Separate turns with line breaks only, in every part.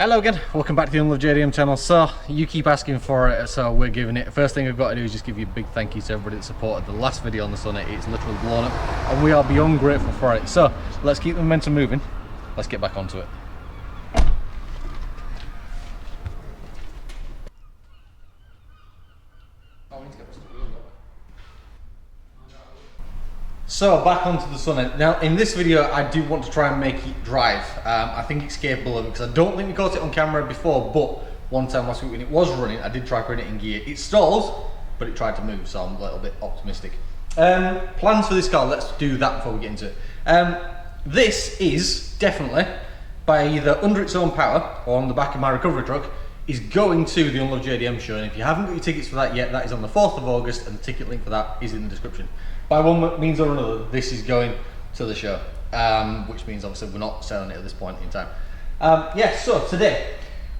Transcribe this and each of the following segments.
Hello again, welcome back to the Unloved JDM channel. So, you keep asking for it, so we're giving it. First thing I've got to do is just give you a big thank you to everybody that supported the last video on the Sunny. It's literally blown up, and we are beyond grateful for it. So, let's keep the momentum moving. Let's get back onto it. So back onto the Sunny. Now in this video I do want to try and make it drive. I think it's capable of it because I don't think we caught it on camera before, but one time last week when it was running I did try putting it in gear. It stalled, but it tried to move, so I'm a little bit optimistic. Plans for this car, let's do that before we get into it. This is definitely, by either under its own power or on the back of my recovery truck, is going to the Unloved JDM show, and if you haven't got your tickets for that yet, that is on the 4th of August, and the ticket link for that is in the description. By one means or another, this is going to the show, which means obviously we're not selling it at this point in time. Yes, so today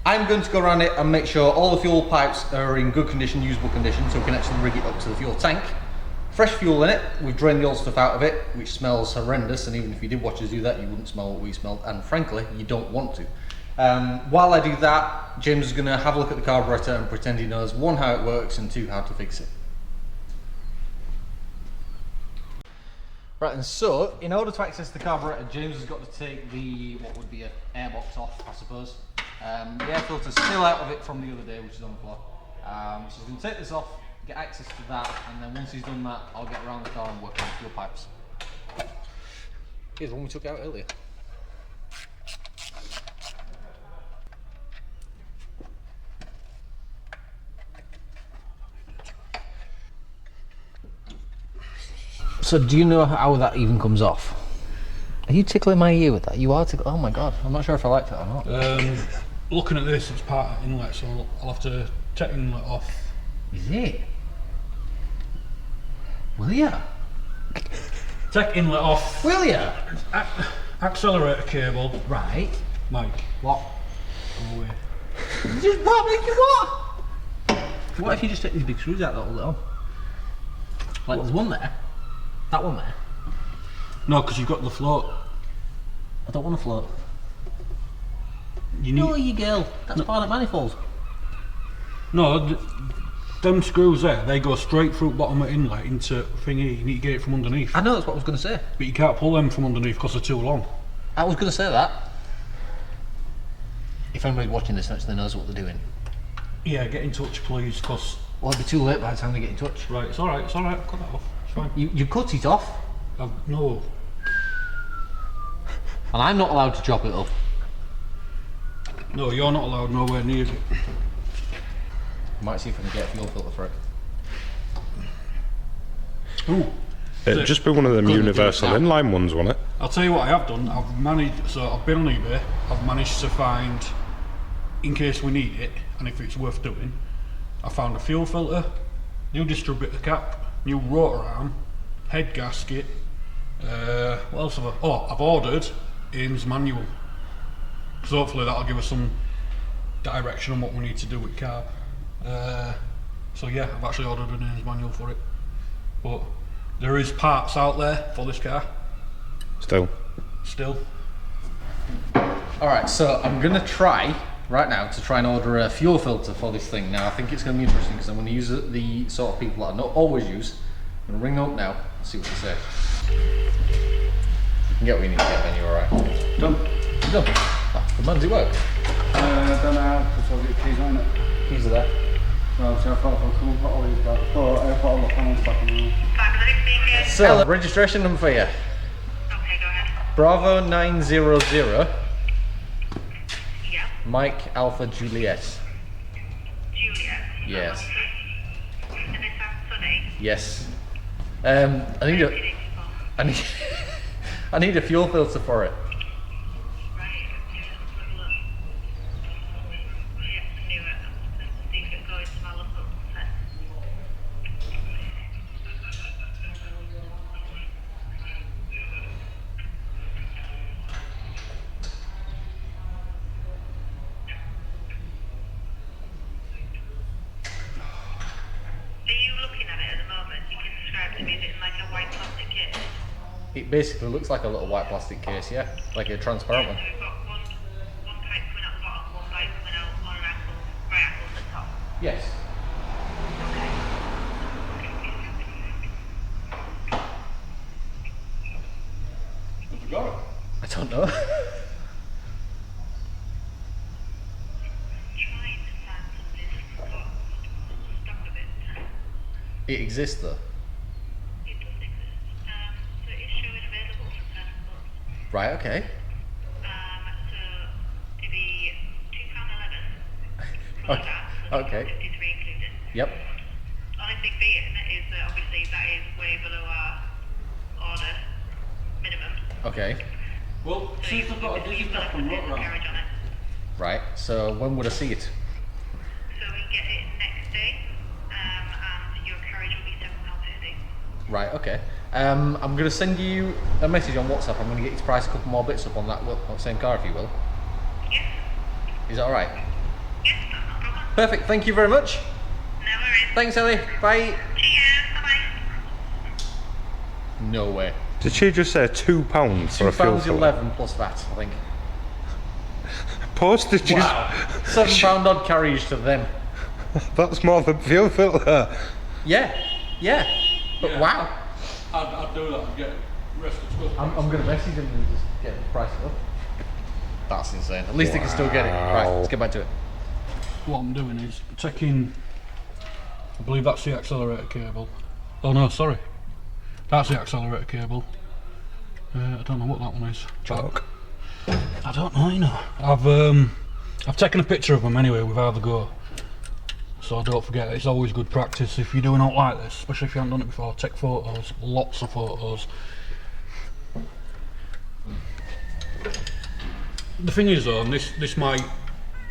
I'm going to go around it and make sure all the fuel pipes are in good condition, usable condition, so we can actually rig it up to the fuel tank. Fresh fuel in it, we've drained the old stuff out of it, which smells horrendous, and even if you did watch us do that, you wouldn't smell what we smelled, and frankly, you don't want to. While I do that, James is going to have a look at the carburetor and pretend he knows, 1, how it works, and 2, how to fix it. Right, and so, in order to access the carburetor, James has got to take the, what would be an airbox off, I suppose. The air filter's still out of it from the other day, which is on the floor. So he's going to take this off, get access to that, and then once he's done that, I'll get around the car and work on the fuel pipes. Here's one we took out earlier. So do you know how that even comes off? Are you tickling my ear with that? You are tickling. Oh my god, I'm not sure if I like that or not.
Looking at this, it's part of inlet, so I'll have to take the inlet off.
Is it? Will ya?
Take inlet off.
Will ya?
Accelerator cable.
Right.
Mike.
What?
Go away.
Just what? Make you what? What if you just take these big screws out that hold it on? Like there's one there. That one there?
No, because you've got the float.
I don't want to float.
You need...
No, you girl. That's part of manifold.
No, them screws there, they go straight through bottom of inlet into thingy. You need to get it from underneath.
I know, that's what I was going to say.
But you can't pull them from underneath because they're too long.
I was going to say that. If anybody watching this actually knows what they're doing.
Yeah, get in touch please, because...
Well, it'll be too late by the time they get in touch.
Right, it's alright, cut that off. It's fine.
You cut it off?
No.
And I'm not allowed to chop it up.
No, you're not allowed nowhere near it.
Might see if I can get a fuel filter for it.
Ooh.
It'd just be one of them universal inline ones, wouldn't it?
I'll tell you what I have done. I've managed, so I've been on eBay, I've managed to find, in case we need it, and if it's worth doing, I found a fuel filter, new distributor cap, new rotor arm, head gasket, what else have I, oh, I've ordered Ames manual. So hopefully that'll give us some direction on what we need to do with Carb. So yeah, I've actually ordered an Ames manual for it. But there is parts out there for this car.
Still.
Alright, so I'm going to try, right now, to try and order a fuel filter for this thing. Now I think it's going to be interesting because I'm going to use the sort of people that I don't always use. I'm going to ring them up now and see what they say. You can get what you need to get, then you're alright.
Done.
Done. Oh, good man, does it work?
Don't know, because I've got keys on it.
Keys are there.
Well, so I thought I'd come and put all these back. But I thought I'd look on this back on the
So, registration number for you.
Okay, go ahead.
Bravo 900.
Yeah.
Mike Alpha Juliet.
Juliet.
Yes.
And this on Sunny.
Yes. I need a fuel filter for it.
Right, okay, let's have a look. Yeah, I knew it. Let's see if it goes to my local set. Are you looking at it at the moment? You can describe to me, is it in like a white plastic kit?
It basically looks like a little white plastic case, yeah, like a transparent one.
So we've got one pipe coming out the bottom, one pipe
Yes.
Have you got it?
I don't know.
Trying to find something that's got stuck a bit.
It exists though.
It does exist. So it is showing available for certain books.
Right, okay.
So it'd be £2.11 for
Okay.
that. So
Okay.
53 included.
Yep.
Only thing being is that obviously that is way below our order minimum.
Okay.
Well,
So
since I've got a
you've got
digitap
to
and
put
rock
the
round.
carriage on it.
Right, so when would I see it?
So we get it next day, and your carriage will be £7.50.
Right, okay. I'm going to send you a message on WhatsApp. I'm going to get you to price a couple more bits up on that same car, if you will.
Yes,
Is that alright?
yes, that's not a problem.
Perfect, thank you very much.
No worries.
Thanks, Ellie. Bye.
Cheers, bye-bye.
No way.
Did she just say £2 for a fuel filter?
£2.11 plus VAT, I think.
Postage is...
Wow. £7 odd carriage to them.
That's more than fuel filter.
Yeah, yeah. But
Yeah.
wow.
I'd do that and get the rest of the stuff.
I'm going to message them and just get the price up. That's insane. At least they can still get it. Right, let's get back to it.
What I'm doing is taking, I believe that's the accelerator cable. Oh no, sorry. That's the accelerator cable. I don't know what that one is.
Chalk.
I don't know, you know. I've taken a picture of them anyway with how they go. So don't forget, it's always good practice if you're doing out like this, especially if you haven't done it before. Take photos, lots of photos. The thing is though, and this might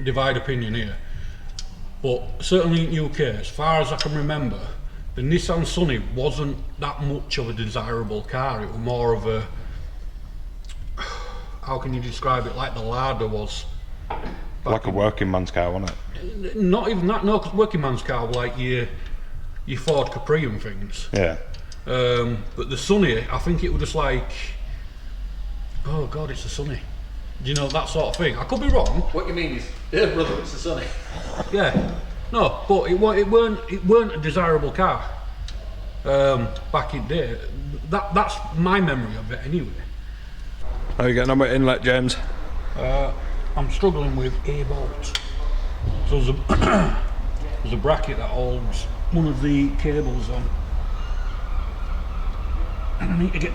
divide opinion here, but certainly in UK, as far as I can remember, the Nissan Sunny wasn't that much of a desirable car. It was more of a, how can you describe it, like the Lada was.
Like a working man's car, wasn't it?
Not even that, no, because working man's car were like your Ford Capri and things.
Yeah.
But the Sunny, I think it was just like, oh god, it's a Sunny. Do you know, that sort of thing? I could be wrong.
What you mean is, yeah, brother, it's the Sunny.
Yeah. No, but it weren't a desirable car back in day. That's my memory of it anyway.
How are you getting on with inlet, James?
I'm struggling with a bolt. So there's a bracket that holds one of the cables on, and I need to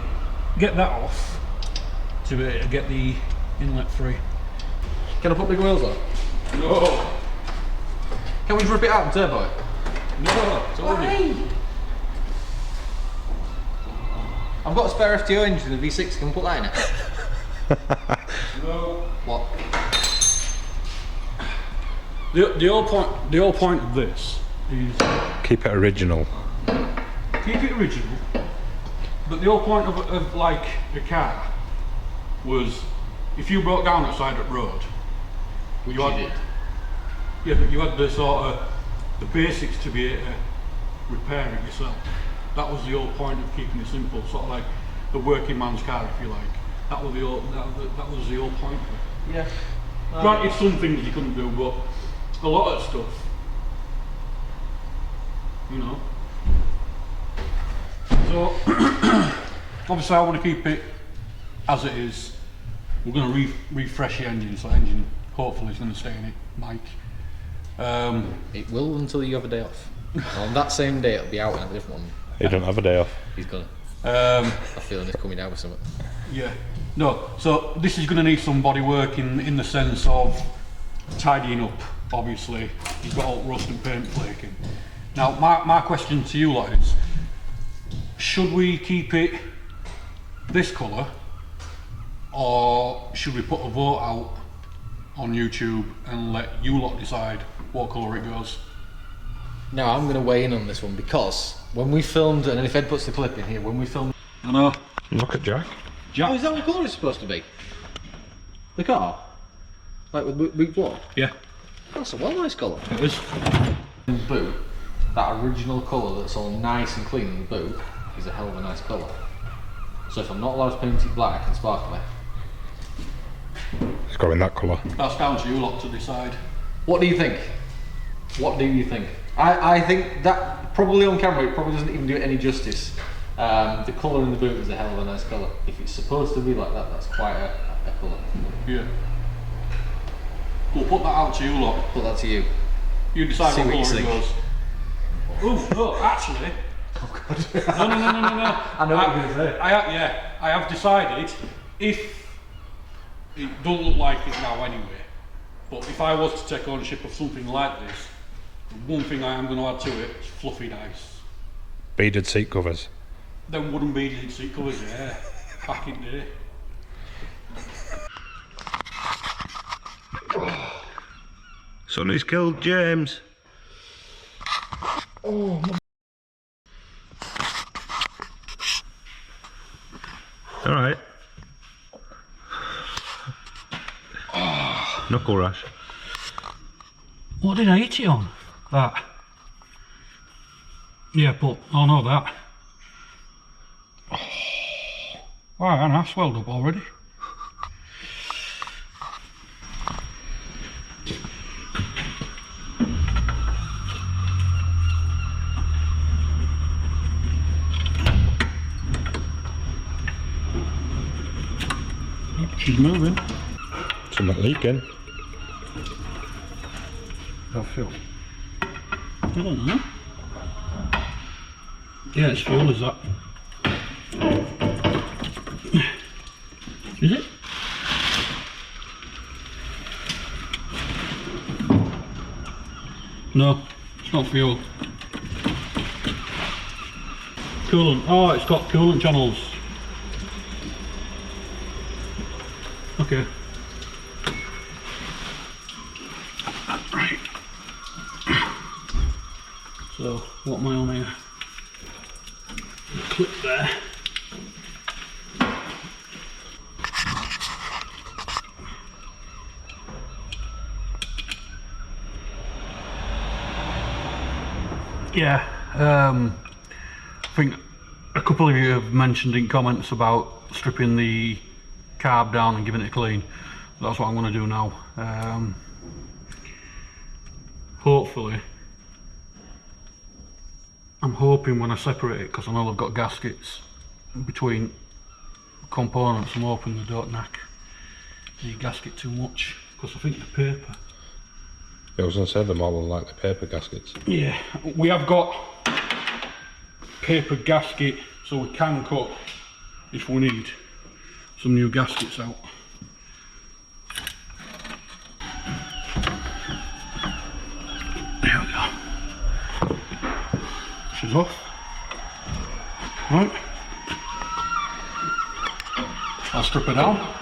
get that off to get the inlet free.
Can I put big wheels on?
No,
Can we rip it out and turbo it?
no, told you.
I've got a spare FTO engine in the V6, can we put that in it?
No.
What?
The whole point of this is
Keep it original.
keep it original, but the whole point of like a car was if you broke down outside of the road,
Which
you
you
had,
did.
yeah, but you had the sort of the basics to be able to repair it yourself. That was the whole point of keeping it simple, sort of like the working man's car, if you like. That was the whole point of it.
Yeah.
Granted, some things you couldn't do, but a lot of stuff, you know. So, obviously I want to keep it as it is. We're going to refresh the engine, so the engine hopefully is going to stay in it, Mike.
It will until you have a day off. On that same day, it'll be out and have a different one.
You don't have a day off.
He's gonna.
Um,
I feel it's coming down with something.
yeah, no, so this is going to need some body work in the sense of tidying up, obviously. You've got all rust and paint flaking. Now, my question to you lot is, should we keep it this colour, or should we put a vote out on YouTube and let you lot decide what colour it goes?
Now I'm going to weigh in on this one because when we filmed, and if Ed puts the clip in here, when we filmed.
I know.
Look at Jack.
Oh, is that what colour it's supposed to be? The car? Like with big floor?
Yeah,
That's a well nice colour.
it is.
The boot, that original colour that's all nice and clean in the boot, is a hell of a nice colour. So if I'm not allowed to paint it black and sparkly,
It's going that colour.
That's down to you lot to decide.
what do you think? What do you think? I think that probably on camera it probably doesn't even do it any justice. The colour in the boot is a hell of a nice colour. If it's supposed to be like that, that's quite a colour.
Yeah. We'll put that out to you lot.
Put that to you.
You decide
See
what
what you
colour it
think.
goes. Oh, no, actually.
Oh god.
No.
I know what you're going to say.
I have decided, if it don't look like it now anyway, but if I was to take ownership of something like this, the one thing I am going to add to it is fluffy dice.
Beaded seat covers.
Then wooden beaded seat covers, yeah. Back in day.
Sonny's killed James.
Oh,
Alright. Knuckle rash.
What did I eat it on? That. Yeah, but I know that. Alright, I swelled up already. She's moving.
Something leaking.
I feel. I don't know. Yeah, it's fuel, is that? Is it? No, it's not fuel. Coolant. Oh, it's got coolant channels. Okay. Right. So, what am I on here? Clip there. Yeah, I think a couple of you have mentioned in comments about stripping the carb down and giving it a clean. That's what I'm going to do now. Hopefully, I'm hoping when I separate it, because I know I've got gaskets between components, I'm hoping they don't knack the gasket too much, because I think the paper.
I was going to say them all are like the paper gaskets.
Yeah, we have got paper gasket, so we can cut if we need some new gaskets out. There we go. She's off. Right. I'll strip it down.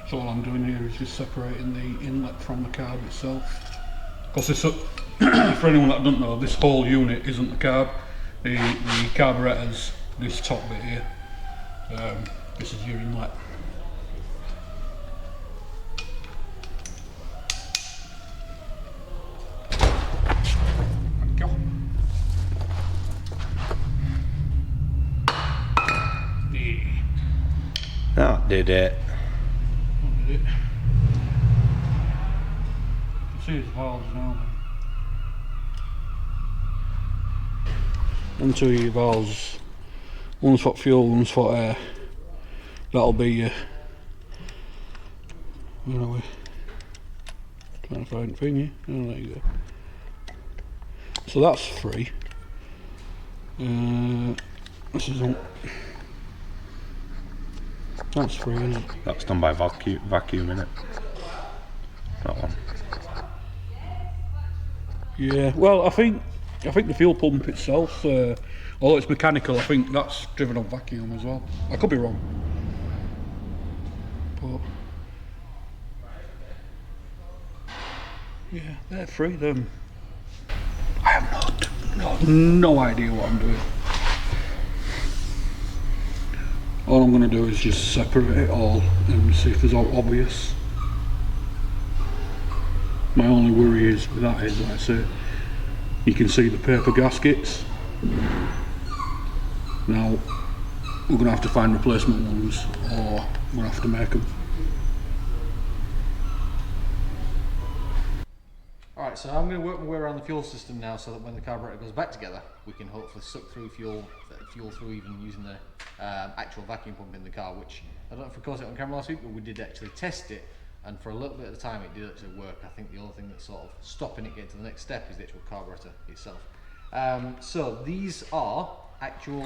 So all I'm doing here is just separating the inlet from the carb itself. Because this, for anyone that doesn't know, this whole unit isn't the carb. The carburetor's this top bit here. This is your inlet. There we go. Yeah.
That did it.
What did it? You can see his valves now. And two of your valves. One's for fuel, one's for air. That'll be your. Where are we? Trying to find the thingy. Oh, there you go. So that's free. This is on. That's free, isn't it?
That's done by vacuum, innit? That one.
Yeah. Well, I think the fuel pump itself, although it's mechanical, I think that's driven on vacuum as well. I could be wrong. But yeah, they're free. Them. I have no idea what I'm doing. All I'm going to do is just separate it all and see if there's all obvious. My only worry is with that is, like I say, you can see the paper gaskets. Now we're going to have to find replacement ones, or we're going to have to make them.
Right, so I'm going to work my way around the fuel system now so that when the carburetor goes back together, we can hopefully suck through fuel through even using the actual vacuum pump in the car, which I don't know if we caught it on camera last week, but we did actually test it, and for a little bit of the time it did actually work. I think the only thing that's sort of stopping it getting to the next step is the actual carburetor itself. So these are actual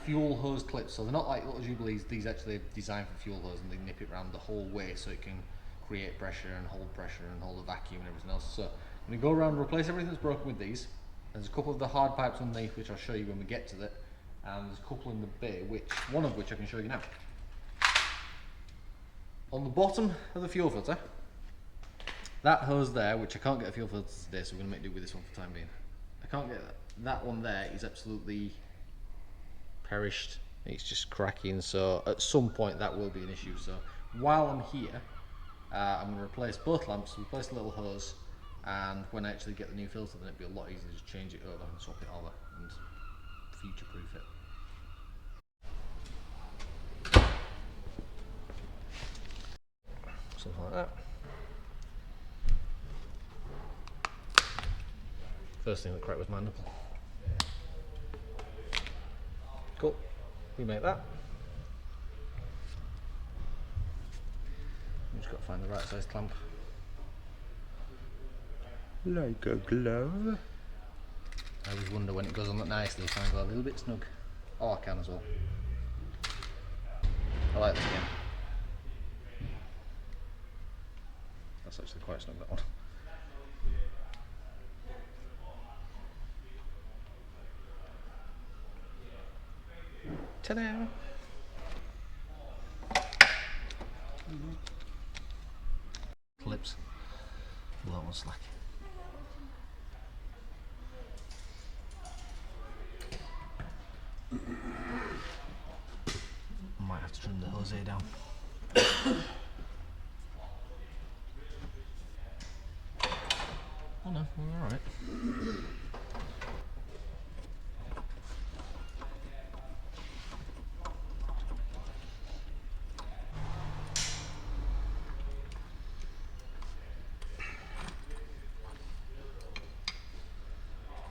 fuel hose clips, so they're not like little Jubilees. These actually are designed for fuel hose, and they nip it around the whole way so it can create pressure and hold the vacuum and everything else. So I'm going to go around and replace everything that's broken with these. There's a couple of the hard pipes underneath which I'll show you when we get to that, and there's a couple in the bay, one of which I can show you now. On the bottom of the fuel filter, that hose there, which I can't get a fuel filter today, so we're going to make do with this one for the time being. I can't get that one there, is absolutely perished. It's just cracking, so at some point that will be an issue. So while I'm here, I'm going to replace both lamps, replace the little hose, and when I actually get the new filter, then it'll be a lot easier to just change it over and swap it over and future-proof it. Something like that. First thing that cracked was my nipple. Cool. We make that. We've just got to find the right size clamp.
Like a glove.
I always wonder when it goes on that nicely if I go a little bit snug. Oh, I can as well. I like this again. That's actually quite snug, that one. Ta-da! Clips. Well, that one's slack. Might have to trim the hose down. Oh no, we're alright.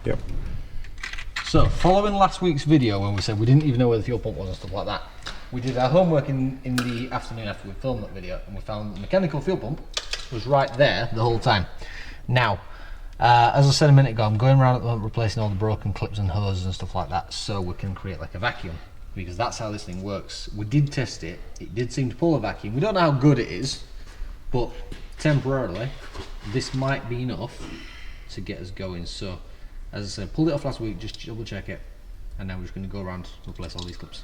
Yep.
So, following last week's video when we said we didn't even know where the fuel pump was and stuff like that, we did our homework in the afternoon after we filmed that video, and we found the mechanical fuel pump was right there the whole time. Now, as I said a minute ago, I'm going around at the moment replacing all the broken clips and hoses and stuff like that so we can create like a vacuum, because that's how this thing works. We did test it, it did seem to pull a vacuum. We don't know how good it is, but temporarily this might be enough to get us going. So, as I said, pulled it off last week, just double check it, and now we're just going to go around to replace all these clips.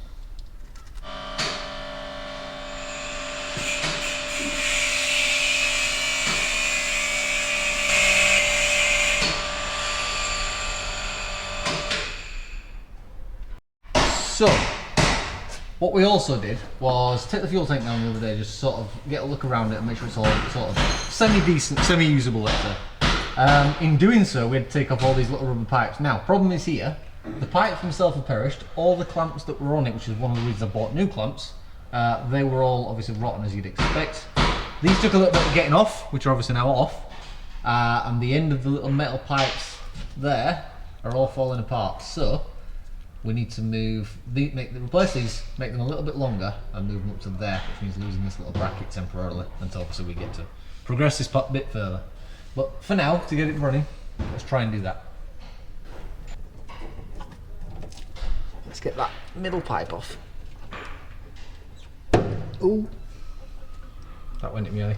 So, what we also did was take the fuel tank down the other day, just sort of get a look around it and make sure it's all sort of semi-decent, semi-usable, let's say. In doing so, we had to take off all these little rubber pipes. Now, problem is here, the pipes themselves have perished. All the clamps that were on it, which is one of the reasons I bought new clamps, they were all obviously rotten, as you'd expect. These took a little bit of getting off, which are obviously now off, and the end of the little metal pipes there are all falling apart. So we need to replace these, make them a little bit longer, and move them up to there, which means losing this little bracket temporarily until obviously we get to progress this bit further. But for now, to get it running, let's try and do that. Let's get that middle pipe off. Ooh, that went at me early.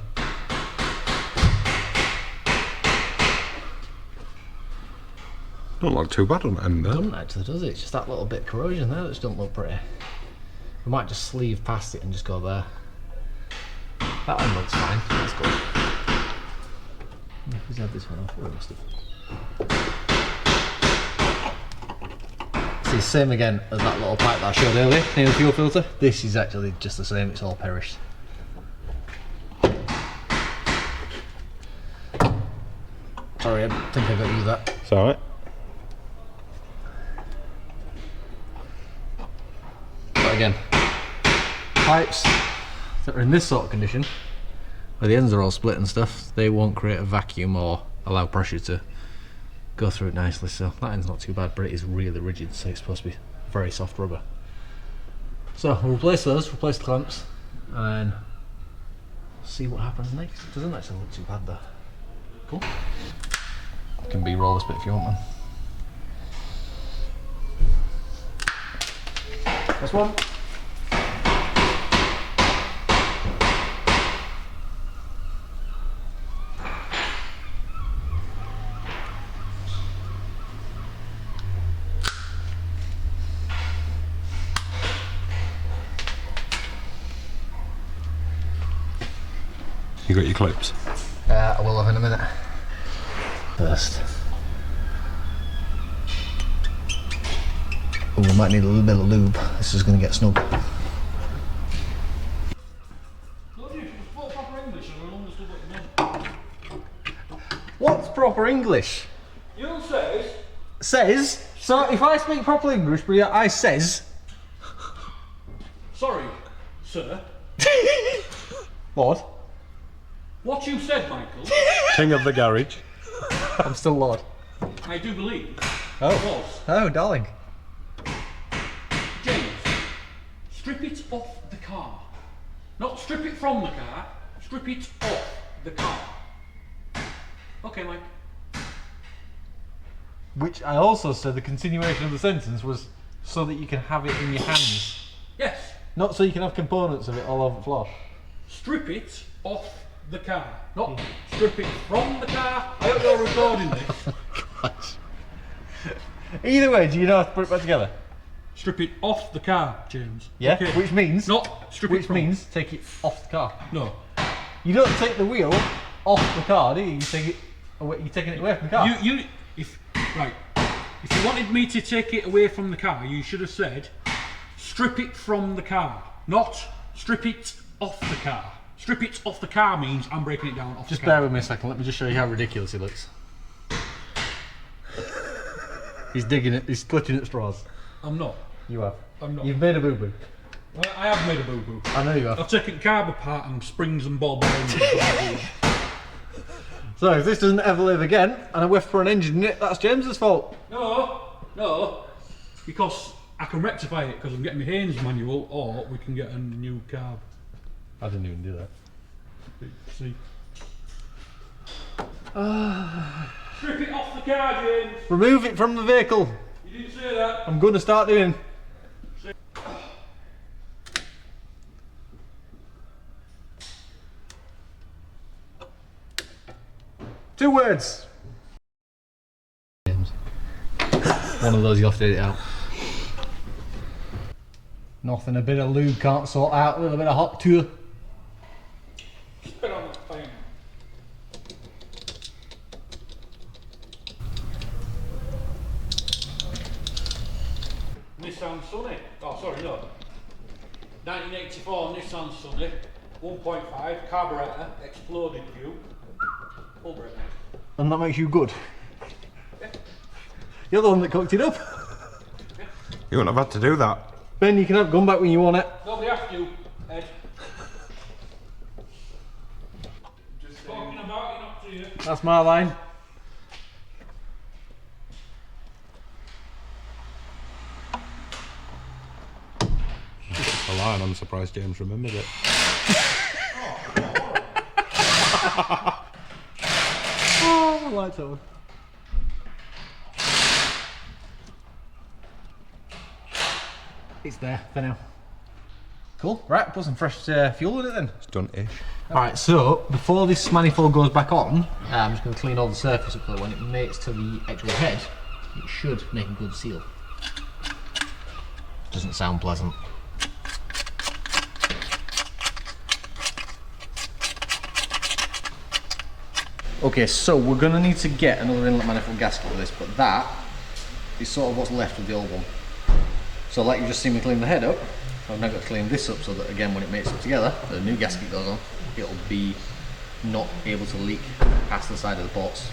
Don't look too bad on the end there.
Doesn't actually, does it? It's just that little bit of corrosion there that just don't look pretty. We might just sleeve past it and just go there. That one looks fine. That's good. Who's had this one off? Oh, it must have. See, same again as that little pipe that I showed earlier near the fuel filter. This is actually just the same, it's all perished. Sorry, I think I got you that.
It's alright.
But again, pipes that are in this sort of condition where the ends are all split and stuff, they won't create a vacuum or allow pressure to go through it nicely. So that end's not too bad, but it is really rigid, so it's supposed to be very soft rubber. So we'll replace those, replace the clamps, and see what happens next. It doesn't actually look too bad though. Cool. You can B-roll this bit if you want, man. This one.
You got your clips?
I will have in a minute. First. Oh, we might need a little bit of lube. This is going to get snug. What's proper English?
You says.
Says? So if I speak proper English, but I says.
Sorry, sir.
Lord.
What you said, Michael,
King of the garage.
I'm still Lord.
I do believe
Oh.
was.
Oh, darling.
James, strip it off the car. Not strip it from the car, strip it off the car. Okay, Mike.
Which I also said the continuation of the sentence was so that you can have it in your hands.
Yes,
Not so you can have components of it all over the floor.
strip it off the car. Not strip it from the car. I hope you're recording this.
Either way, do you know how to put it back together?
Strip it off the car, James.
Yeah,
Okay.
which means
Not strip it
which
from.
means take it off the car.
No.
You don't take the wheel off the car, do you? You take it away, you're taking it away from the car.
If you wanted me to take it away from the car, you should have said, strip it from the car, not strip it off the car. Strip it off the car means I'm breaking it down off
Just
the car.
bear with me a second, let me just show you how ridiculous he looks. He's digging it, he's clutching at straws.
I'm not.
You have.
I'm not.
You've made a boo-boo.
I have made a boo-boo.
I know you have.
I've taken Carb apart and springs and ball bearings.
So if this doesn't ever live again, and I whiff for an engine in it, that's James's fault.
No, because I can rectify it because I'm getting my Haynes manual, or we can get a new Carb.
I didn't even do that.
See. Strip it off the car, James.
Remove it from the vehicle.
You didn't say that.
I'm going to start doing. Two words. James. One of those you have to edit out. Nothing a bit of lube can't sort out. A little bit of hot tour.
Spit on the thing. Nissan Sunny. Oh, sorry, no. 1984 Nissan Sunny, 1.5 carburetor, exploded view. Full brake, mate.
And that makes you good. You're the one that cooked it up.
You wouldn't have had to do that.
Ben, you can have gun back when you want it.
Nobody asked you, Ed. Just talking about it, not to you.
That's my line.
A line, I'm surprised James remembered it.
Oh, I like that one. It's there for now. Cool. Right, put some fresh fuel in it then.
It's done-ish.
Alright, so before this manifold goes back on, I'm just going to clean all the surface up so that when it mates to the actual head, it should make a good seal. Doesn't sound pleasant. Okay, so we're going to need to get another inlet manifold gasket for this, but that is sort of what's left of the old one. So like you just seen me clean the head up, I've now got to clean this up so that again when it mates up together, the new gasket goes on, it'll be not able to leak past the side of the ports.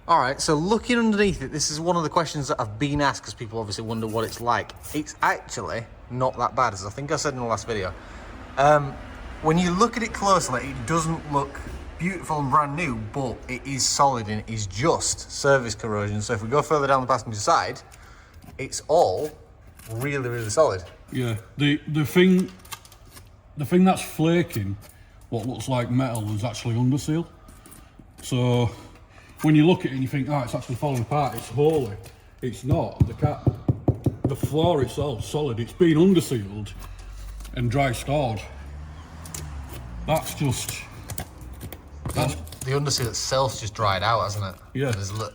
All right, so looking underneath it, this is one of the questions that I've been asked because people obviously wonder what it's like. It's actually not that bad, as I think I said in the last video. When you look at it closely, it doesn't look beautiful and brand new, but it is solid and it is just surface corrosion. So if we go further down the passenger side, it's all really, really solid.
Yeah, the thing that's flaking, what looks like metal, is actually underseal. So when you look at it and you think, oh, it's actually falling apart, it's holy. It's not. The floor itself solid. It's been undersealed and dry stored. That's just.
The underseal itself's just dried out, hasn't it?
Yeah.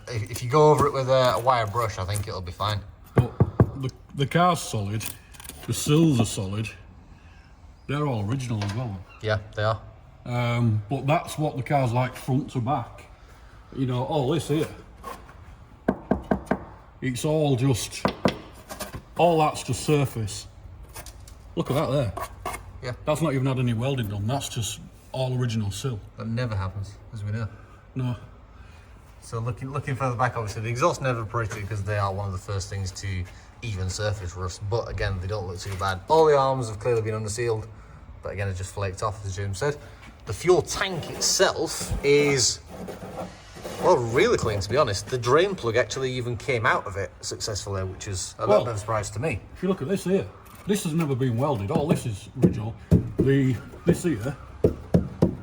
If you go over it with a wire brush, I think it'll be fine.
But the car's solid. The sills are solid. They're all original as well.
Yeah, they are.
But that's what the car's like front to back. You know, all this here. It's all just. All that's just surface. Look at that there.
Yeah.
That's not even had any welding done. That's just all original sill.
That never happens, as we know.
No.
So looking further back, obviously the exhaust never pretty because they are one of the first things to even surface rust. But again, they don't look too bad. All the arms have clearly been undersealed, but again, it just flaked off, as James said. The fuel tank itself is, well, really clean, to be honest. The drain plug actually even came out of it successfully, which is a little bit of a surprise to me.
If you look at this here, this has never been welded. All this is original. This here,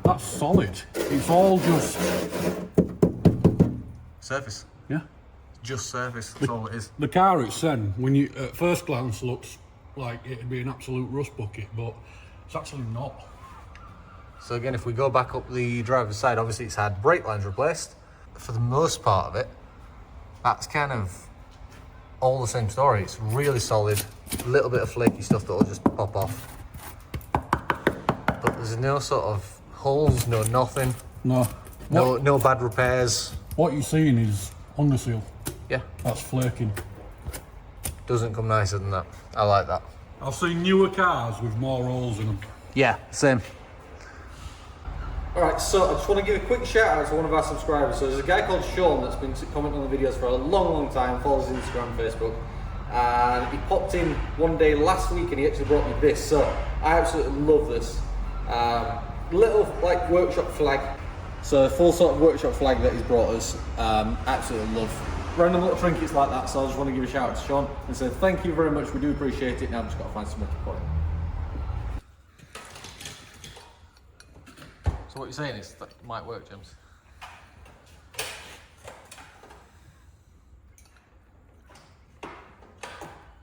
that's solid. It's all just
surface.
Yeah.
Just surface. That's all it is.
The car itself, when you at first glance, looks like it'd be an absolute rust bucket, but it's actually not.
So again, if we go back up the driver's side, obviously it's had brake lines replaced. For the most part of it, that's kind of all the same story. It's really solid. A little bit of flaky stuff that will just pop off. But there's no sort of holes, no nothing.
No.
No bad repairs.
What you're seeing is underseal.
Yeah.
That's flaking.
Doesn't come nicer than that. I like that.
I've seen newer cars with more holes in them.
Yeah, same. Alright, so I just want to give a quick shout out to one of our subscribers. So there's a guy called Sean that's been commenting on the videos for a long time, follows Instagram, Facebook, and he popped in one day last week and he actually brought me this. So I absolutely love this. Little like workshop flag. So full sort of workshop flag that he's brought us. Absolutely love. Random little trinkets like that, so I just want to give a shout out to Sean and say thank you very much, we do appreciate it. Now I've just got to find somewhere to put it. So what you're saying is that might work, James?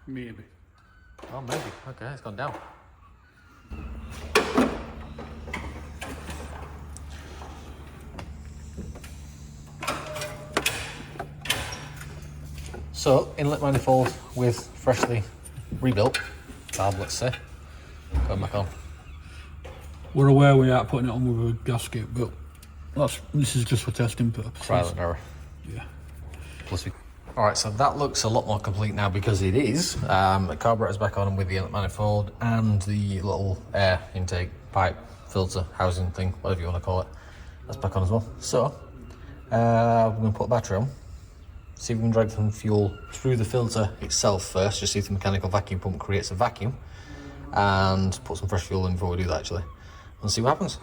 Maybe.
Oh, maybe. Okay, it's gone down. So, inlet manifold with freshly rebuilt carb, let's say. Going back on.
We're aware we are putting it on with a gasket, but this is just for testing purposes.
Trial and error.
Yeah.
Plus we. Alright, so that looks a lot more complete now because it is. The carburetor's back on with the inlet manifold and the little air intake pipe filter housing thing, whatever you want to call it. That's back on as well. So, we're going to put a battery on. See if we can drag some fuel through the filter itself first, just see if the mechanical vacuum pump creates a vacuum. And put some fresh fuel in before we do that actually. And see what happens.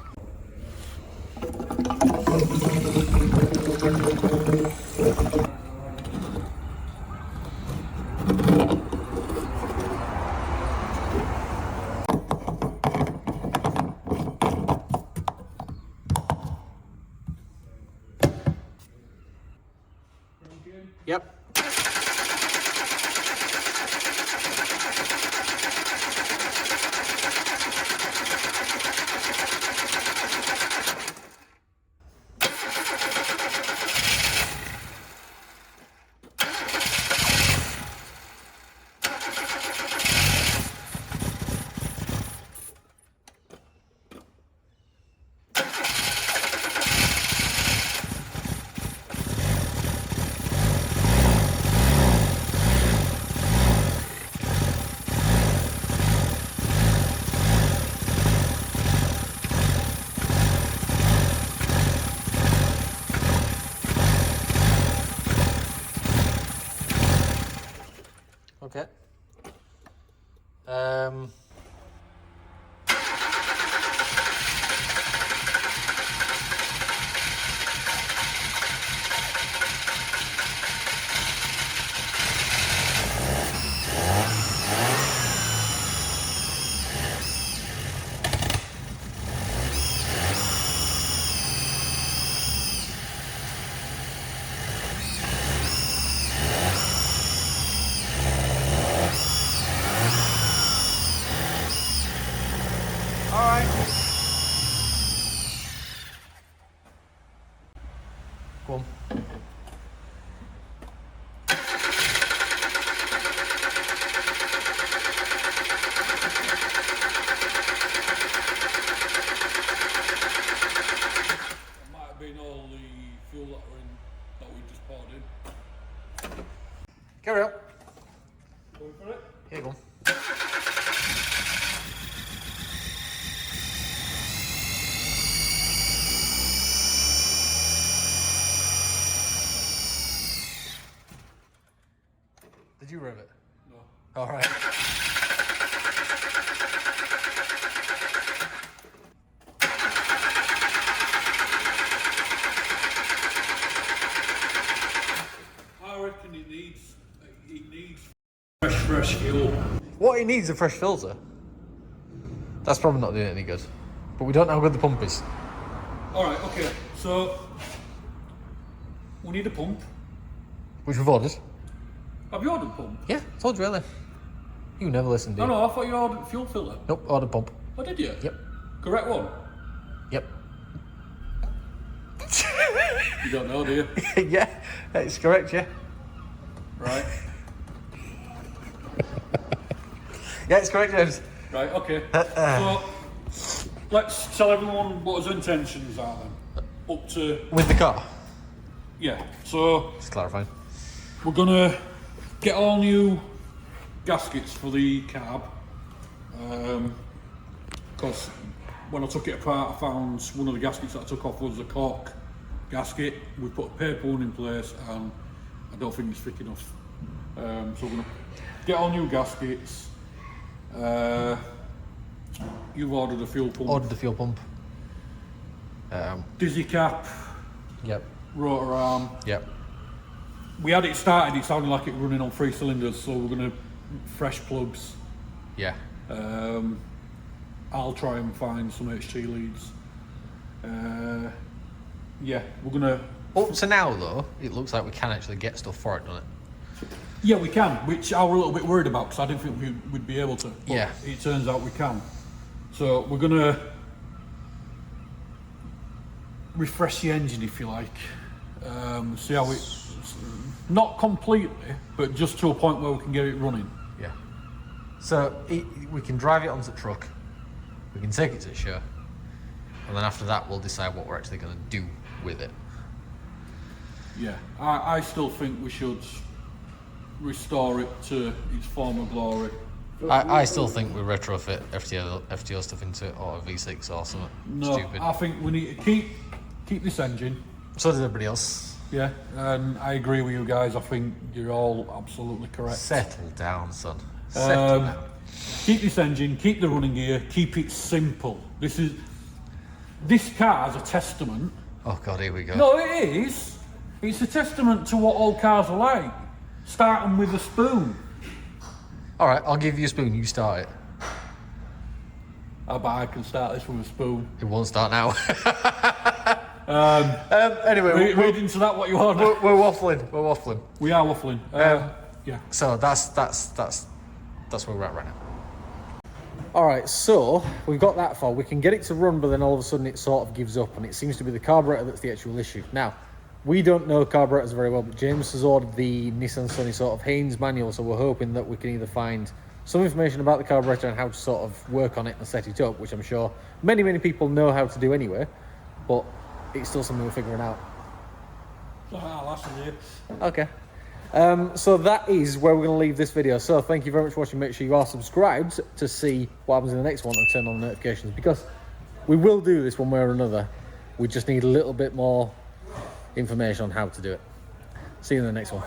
Yep. Okay. Go on.
It might have been all the fuel that we just poured in.
Carry on.
Going for it?
Here you go. Did you rev it?
No.
All right.
I reckon it needs fresh fuel.
What it needs a fresh filter. That's probably not doing it any good. But we don't know how good the pump is.
Alright, okay. So we need a pump.
Which we've ordered.
Have you ordered a pump?
Yeah, told you earlier. You never listened, do you?
No, I thought you ordered fuel filter.
Nope, ordered pump.
Oh, did you?
Yep.
Correct one?
Yep.
You don't know, do you?
Yeah, it's correct, yeah.
Right.
Yeah, it's correct, James.
Right, okay. So let's tell everyone what his intentions are then. Up to,
With the car.
yeah. So
Just clarifying.
we're gonna get all new gaskets for the Carb. Because when I took it apart, I found one of the gaskets that I took off was a cork gasket. We put a paper one in place, and I don't think it's thick enough. So we're gonna get all new gaskets. You've ordered a fuel pump.
Ordered the fuel pump.
Dizzy cap,
Yep.
rotor arm.
Yep.
We had it started, it sounded like it was running on 3 cylinders, so we're gonna fresh plugs.
Yeah.
I'll try and find some HT leads. Yeah, we're gonna.
Up to now, though, it looks like we can actually get stuff for it, doesn't it?
Yeah, we can, which I was a little bit worried about because I didn't think we'd be able to. But
Yeah.
it turns out we can. So we're gonna refresh the engine, if you like. See how it. Not completely, but just to a point where we can get it running.
Yeah. So we can drive it onto the truck, we can take it to the show, and then after that we'll decide what we're actually going to do with it.
Yeah, I still think we should restore it to its former glory.
I still think we retrofit FTO stuff into it, or a V6 or something
No,
stupid.
I think we need to keep this engine.
So did everybody else.
Yeah, and I agree with you guys. I think you're all absolutely correct.
Settle down, son. Settle down.
Keep this engine, keep the running gear, keep it simple. This car is a testament.
Oh God, here we go.
No, it is. It's a testament to what old cars are like. Starting with a spoon.
All right, I'll give you a spoon. You start it.
I bet I can start this with a spoon.
It won't start now. Anyway,
Read into that what you ordered.
we're waffling. We're waffling.
We are waffling. Yeah.
So that's where we're at right now. All right, so we've got that far. We can get it to run, but then all of a sudden it sort of gives up, and it seems to be the carburetor that's the actual issue. Now, we don't know carburetors very well, but James has ordered the Nissan Sunny sort of Haynes manual, so we're hoping that we can either find some information about the carburetor and how to sort of work on it and set it up, which I'm sure many people know how to do anyway, but it's still something we're figuring out. Okay. So that is where we're going to leave this video. So thank you very much for watching. Make sure you are subscribed to see what happens in the next one and turn on the notifications, because we will do this one way or another. We just need a little bit more information on how to do it. See you in the next one.